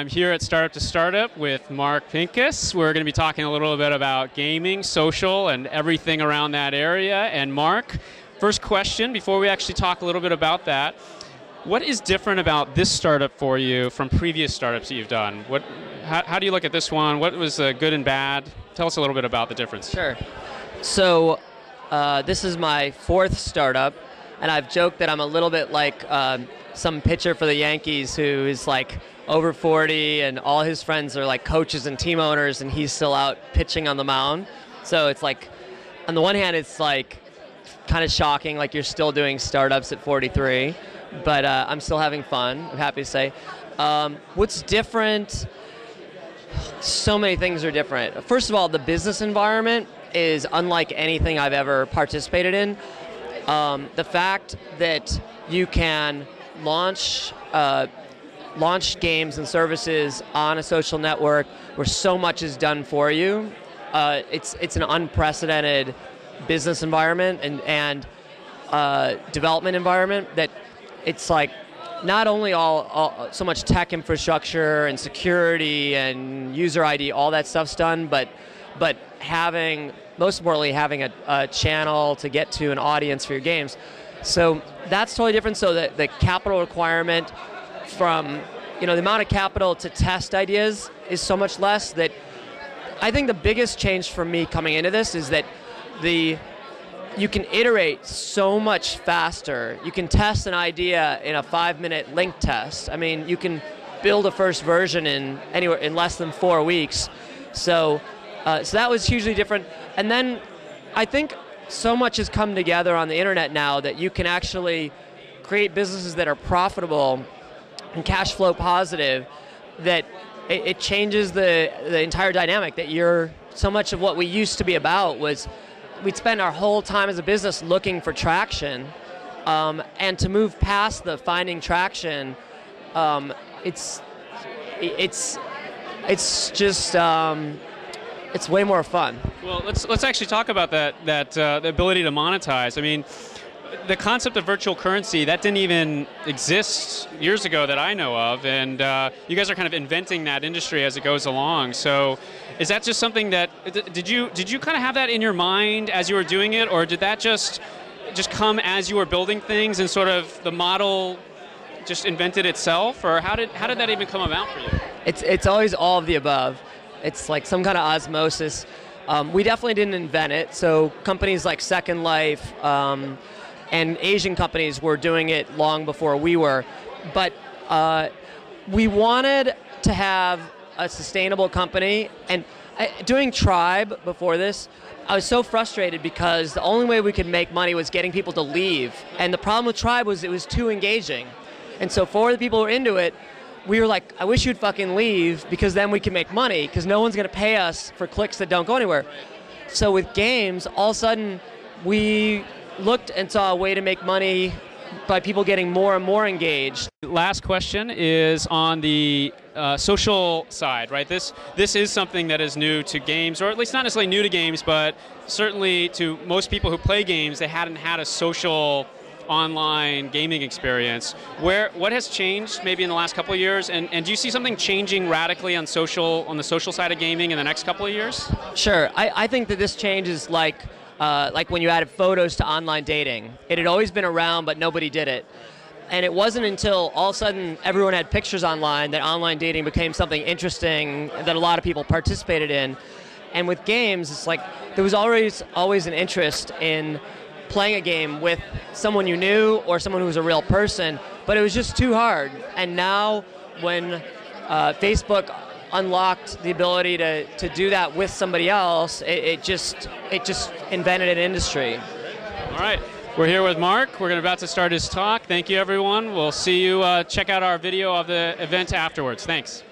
I'm here at Startup2Startup with Mark Pincus. We're going to be talking a little bit about gaming, social, and everything around that area. And Mark, first question, before we actually talk a little bit about that, what is different about this startup for you from previous startups that you've done? How do you look at this one? What was good and bad? Tell us a little bit about the difference. Sure. So this is my fourth startup, and I've joked that I'm a little bit like some pitcher for the Yankees who is like over 40 and all his friends are like coaches and team owners and he's still out pitching on the mound. So it's like, on the one hand, it's like kind of shocking, like you're still doing startups at 43, but I'm still having fun, I'm happy to say. What's different? So many things are different. First of all, the business environment is unlike anything I've ever participated in. The fact that you can launch games and services on a social network where so much is done for you, it's an unprecedented business environment and development environment that it's like not only all so much tech infrastructure and security and user ID, all that stuff's done, but most importantly, having a channel to get to an audience for your games. So that's totally different. So the capital requirement from, the amount of capital to test ideas is so much less that I think the biggest change for me coming into this is that you can iterate so much faster. You can test an idea in a 5-minute link test. I mean, you can build a first version in less than 4 weeks. So that was hugely different. And then I think so much has come together on the internet now that you can actually create businesses that are profitable and cash flow positive, that it changes the entire dynamic. That so much of what we used to be about was we'd spend our whole time as a business looking for traction, and to move past the finding traction, it's just it's way more fun. Well, let's actually talk about that the ability to monetize. I mean, the concept of virtual currency, that didn't even exist years ago that I know of, and you guys are kind of inventing that industry as it goes along. So is that just something that, did you kind of have that in your mind as you were doing it, or did that just come as you were building things and sort of the model just invented itself, or how did that even come about for you? It's always all of the above. It's like some kind of osmosis. We definitely didn't invent it. So companies like Second Life and Asian companies were doing it long before we were. But we wanted to have a sustainable company. And doing Tribe before this, I was so frustrated because the only way we could make money was getting people to leave. And the problem with Tribe was it was too engaging. And so for the people who were into it, we were like, I wish you'd fucking leave because then we can make money because no one's going to pay us for clicks that don't go anywhere. So with games, all of a sudden, we looked and saw a way to make money by people getting more and more engaged. Last question is on the social side, right? This is something that is new to games, or at least not necessarily new to games, but certainly to most people who play games, they hadn't had a social online gaming experience. What has changed maybe in the last couple of years, and do you see something changing radically on the social side of gaming in the next couple of years? Sure. I think that this change is like when you added photos to online dating. It had always been around, but nobody did it. And it wasn't until all of a sudden everyone had pictures online that online dating became something interesting that a lot of people participated in. And with games, it's like there was always an interest in playing a game with someone you knew or someone who was a real person, but it was just too hard. And now when Facebook unlocked the ability to do that with somebody else, it just invented an industry. All right, we're here with Mark. We're about to start his talk. Thank you, everyone. We'll see you. Check out our video of the event afterwards. Thanks.